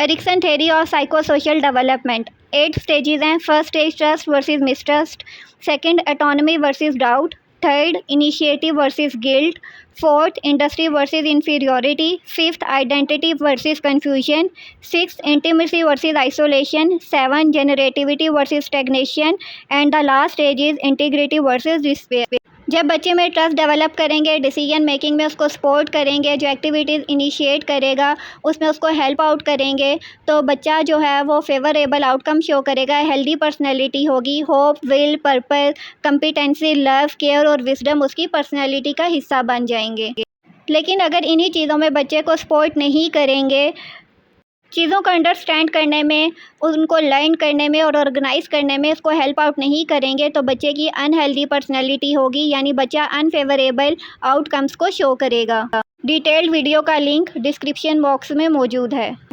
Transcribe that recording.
Ericsson theory और psychosocial development 8 stages हैं। First stage trust versus mistrust, second autonomy versus doubt, third initiative versus guilt, fourth industry versus inferiority, fifth identity versus confusion, sixth intimacy versus isolation, seven generativity versus stagnation and the last stage is integrity versus despair. जब बच्चे में trust develop करेंगे, decision making में उसको support करेंगे, जो activities initiate करेगा उसमें उसको हेल्प आउट करेंगे, तो बच्चा जो है वो फेवरेबल आउटकम शो करेगा। हेल्दी पर्सनैलिटी होगी। Hope, will, purpose, competency, love, care और विजडम उसकी पर्सनैलिटी का हिस्सा बन जाएंगे। लेकिन अगर इन्हीं चीज़ों में बच्चे को सपोर्ट नहीं करेंगे, चीज़ों को अंडरस्टैंड करने में, उनको लर्न करने में और ऑर्गेनाइज करने में उसको हेल्प आउट नहीं करेंगे, तो बच्चे की अनहेल्दी पर्सनैलिटी होगी, यानी बच्चा अनफेवरेबल आउटकम्स को शो करेगा। डिटेल्ड वीडियो का लिंक डिस्क्रिप्शन बॉक्स में मौजूद है।